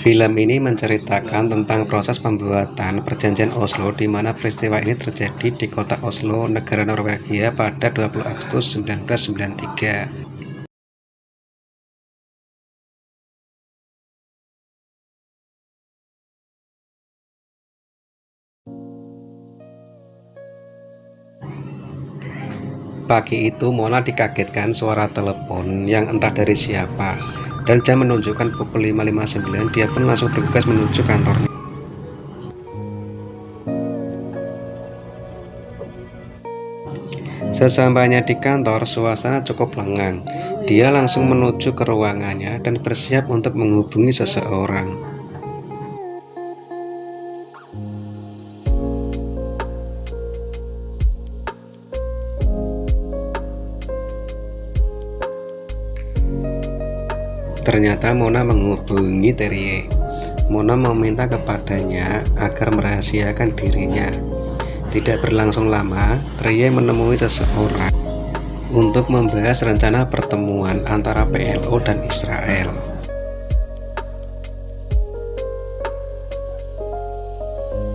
Film ini menceritakan tentang proses pembuatan Perjanjian Oslo, di mana peristiwa ini terjadi di kota Oslo, negara Norwegia pada 20 Agustus 1993. Pagi itu Mona dikagetkan suara telepon yang entah dari siapa, dan jam menunjukkan pukul 5.59. Dia pun langsung bergegas menuju kantornya. Sesampainya di kantor, suasana cukup lengang. Dia langsung menuju ke ruangannya dan bersiap untuk menghubungi seseorang. Ternyata Mona menghubungi Terje. Mona meminta kepadanya agar merahasiakan dirinya. Tidak berlangsung lama, Terje menemui seseorang untuk membahas rencana pertemuan antara PLO dan Israel.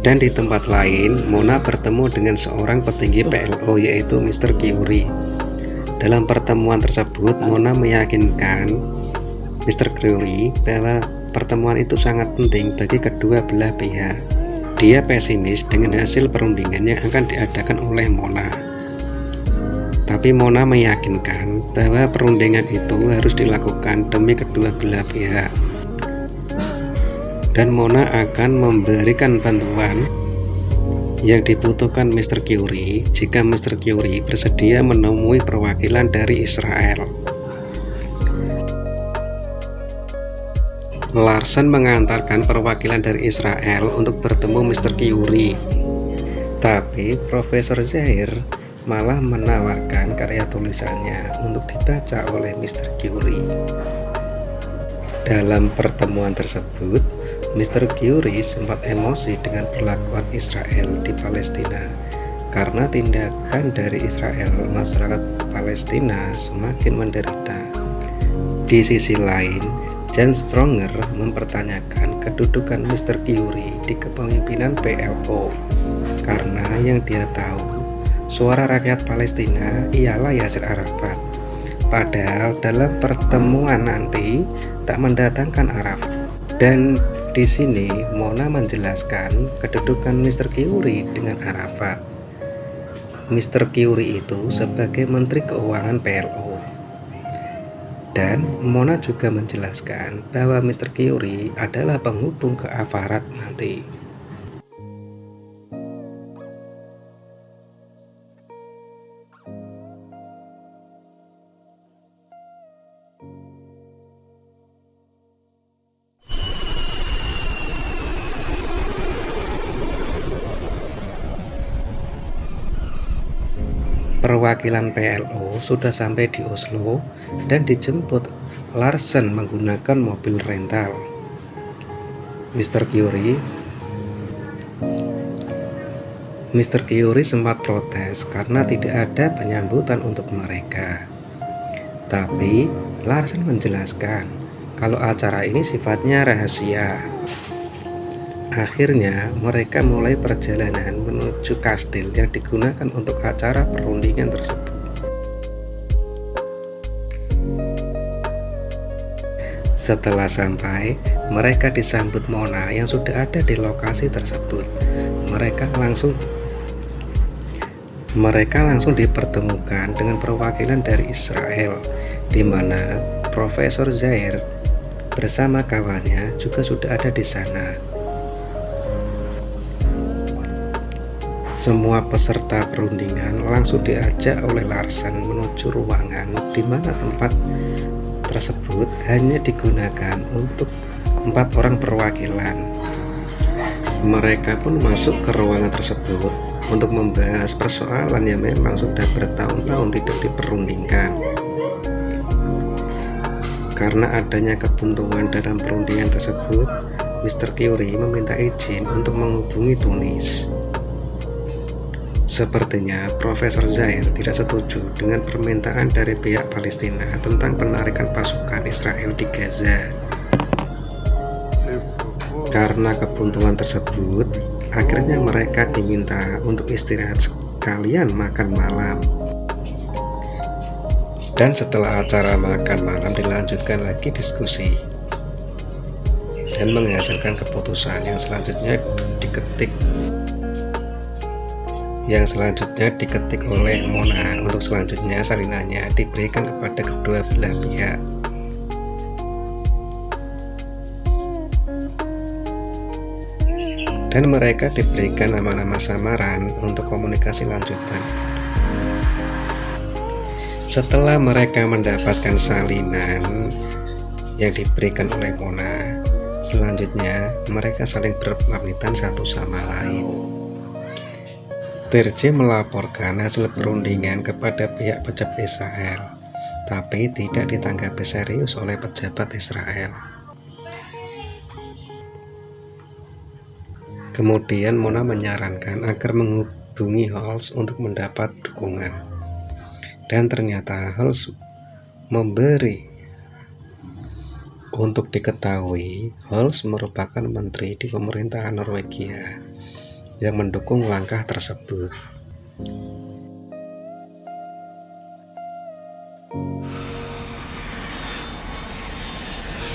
Dan di tempat lain, Mona bertemu dengan seorang petinggi PLO, yaitu Mr. Curie. Dalam pertemuan tersebut, Mona meyakinkan Mr. Curie bahwa pertemuan itu sangat penting bagi kedua belah pihak. Dia pesimis dengan hasil perundingan yang akan diadakan oleh Mona. Tapi Mona meyakinkan bahwa perundingan itu harus dilakukan demi kedua belah pihak. Dan Mona akan memberikan bantuan yang dibutuhkan Mr. Curie jika Mr. Curie bersedia menemui perwakilan dari Israel. Larsen mengantarkan perwakilan dari Israel untuk bertemu Mr. Curie. Tapi Profesor Zaire malah menawarkan karya tulisannya untuk dibaca oleh Mr. Curie. Dalam pertemuan tersebut, Mr. Curie sempat emosi dengan perlakuan Israel di Palestina. Karena tindakan dari Israel, masyarakat Palestina semakin menderita. Di sisi lain, Jan Stronger mempertanyakan kedudukan Mr. Curie di kepemimpinan PLO, karena yang dia tahu, suara rakyat Palestina ialah Yasser Arafat. Padahal dalam pertemuan nanti tak mendatangkan Arafat. Dan di sini Mona menjelaskan kedudukan Mr. Curie dengan Arafat. Mr. Curie itu sebagai Menteri Keuangan PLO. Dan Mona juga menjelaskan bahwa Mr. Curie adalah penghubung ke Arafat nanti. Perwakilan PLO sudah sampai di Oslo dan dijemput Larsen menggunakan mobil rental. Mr. Curie sempat protes karena tidak ada penyambutan untuk mereka. Tapi Larsen menjelaskan kalau acara ini sifatnya rahasia. Akhirnya mereka mulai perjalanan menuju kastil yang digunakan untuk acara perundingan tersebut. Setelah sampai, mereka disambut Mona yang sudah ada di lokasi tersebut. Mereka langsung dipertemukan dengan perwakilan dari Israel, di mana Profesor Zaire bersama kawannya juga sudah ada di sana. Semua peserta perundingan langsung diajak oleh Larsen menuju ruangan di mana tempat tersebut hanya digunakan untuk 4 orang perwakilan. Mereka pun masuk ke ruangan tersebut untuk membahas persoalan yang memang sudah bertahun-tahun tidak diperundingkan. Karena adanya kebuntuan dalam perundingan tersebut, Mr. Curie meminta izin untuk menghubungi Tunis. Sepertinya Profesor Zaire tidak setuju dengan permintaan dari pihak Palestina tentang penarikan pasukan Israel di Gaza. Karena kebuntuan tersebut, akhirnya mereka diminta untuk istirahat sekalian makan malam. Dan setelah acara makan malam dilanjutkan lagi diskusi dan menghasilkan keputusan yang selanjutnya diketik oleh Mona untuk selanjutnya salinannya diberikan kepada kedua belah pihak. Dan mereka diberikan nama-nama samaran untuk komunikasi lanjutan. Setelah mereka mendapatkan salinan yang diberikan oleh Mona, selanjutnya mereka saling berpamitan satu sama lain. Terje melaporkan hasil perundingan kepada pihak pejabat Israel, tapi tidak ditanggapi serius oleh pejabat Israel. Kemudian Mona menyarankan agar menghubungi Holtz untuk mendapat dukungan. Dan ternyata Holtz memberi. Untuk diketahui, Holtz merupakan menteri di pemerintahan Norwegia yang mendukung langkah tersebut.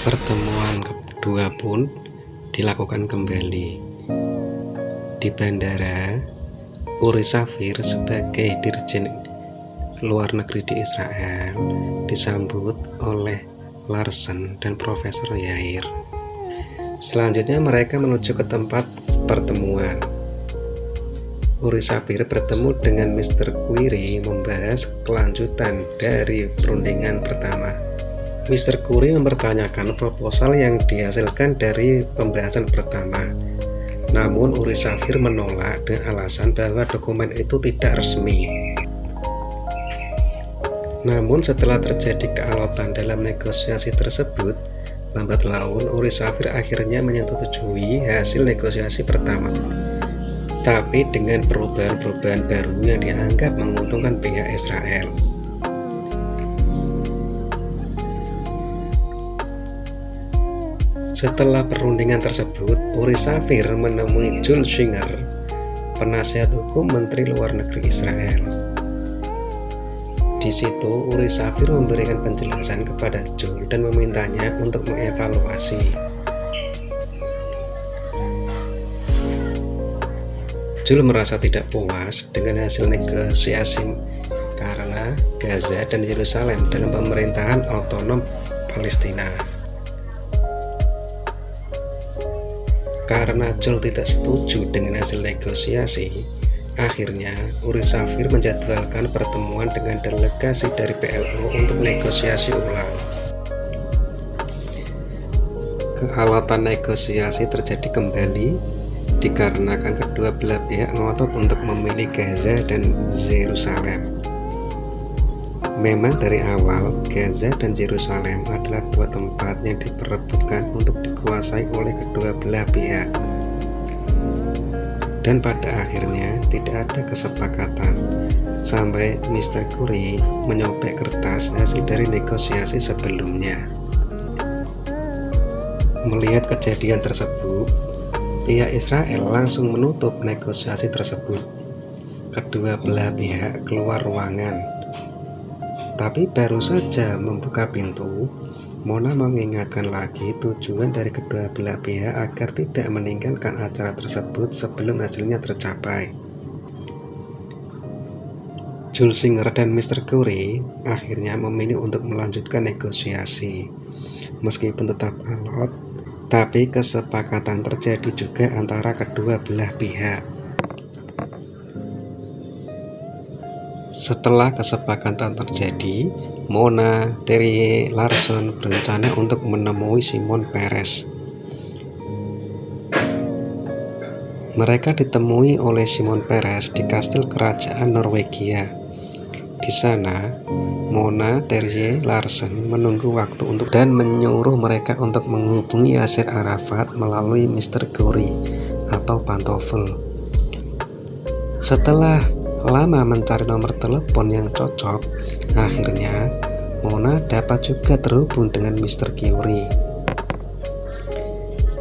Pertemuan kedua pun dilakukan kembali di bandara. Uri Shafir sebagai Dirjen Luar Negeri di Israel disambut oleh Larsen dan Profesor Yair. Selanjutnya mereka menuju ke tempat pertemuan. Uri Shafir bertemu dengan Mr. Query membahas kelanjutan dari perundingan pertama. Mr. Query mempertanyakan proposal yang dihasilkan dari pembahasan pertama. Namun Uri Shafir menolak dengan alasan bahwa dokumen itu tidak resmi. Namun setelah terjadi kealotan dalam negosiasi tersebut, lambat laun Uri Shafir akhirnya menyetujui hasil negosiasi pertama, tapi dengan perubahan-perubahan baru yang dianggap menguntungkan pihak Israel. Setelah perundingan tersebut, Uri Shafir menemui Jules Singer, penasihat hukum Menteri Luar Negeri Israel. Di situ Uri Shafir memberikan penjelasan kepada Jules dan memintanya untuk mengevaluasi. Jules merasa tidak puas dengan hasil negosiasi karena Gaza dan Yerusalem dalam pemerintahan otonom Palestina. Karena Jules tidak setuju dengan hasil negosiasi, akhirnya Uri Shafir menjadwalkan pertemuan dengan delegasi dari PLO untuk negosiasi ulang. Kealotan negosiasi terjadi kembali dikarenakan kedua belah pihak ngotot untuk memilih Gaza dan Yerusalem. Memang dari awal Gaza dan Yerusalem adalah dua tempat yang diperebutkan untuk dikuasai oleh kedua belah pihak. Dan pada akhirnya tidak ada kesepakatan sampai Mr. Query menyobek kertas hasil dari negosiasi sebelumnya. Melihat kejadian tersebut, pihak Israel langsung menutup negosiasi tersebut. Kedua belah pihak keluar ruangan. Tapi baru saja membuka pintu, Mona mengingatkan lagi tujuan dari kedua belah pihak agar tidak meninggalkan acara tersebut sebelum hasilnya tercapai. Jules Singer dan Mr. Query akhirnya memilih untuk melanjutkan negosiasi. Meskipun tetap alot, tapi kesepakatan terjadi juga antara kedua belah pihak. Setelah kesepakatan terjadi, Mona, Terje, Larsen berencana untuk menemui Shimon Peres. Mereka ditemui oleh Shimon Peres di kastil kerajaan Norwegia. Di sana, Mona, Terje, Larsen menunggu waktu untuk dan menyuruh mereka untuk menghubungi Yasser Arafat melalui Mr. Query atau pantofel. Setelah lama mencari nomor telepon yang cocok, akhirnya Mona dapat juga terhubung dengan Mr. Query.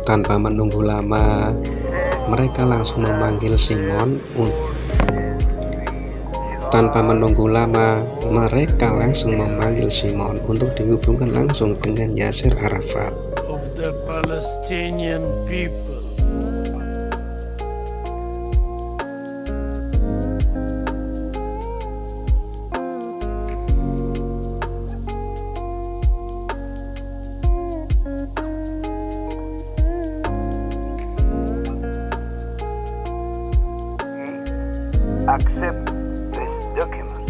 Tanpa menunggu lama, mereka langsung memanggil Simon untuk dihubungkan langsung dengan Yasser Arafat. Of the Palestinian people. Accept this document.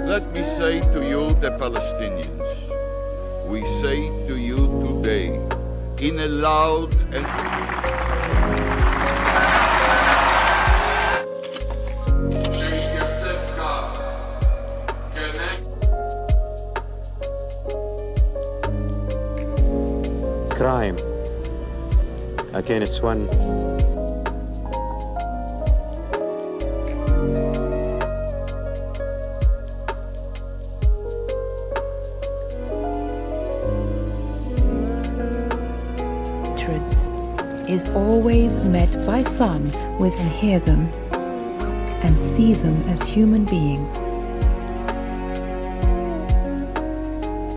Let me say to you, the Palestinians, we say to you today, in a loud and crime against one is always met by some with and hear them and see them as human beings.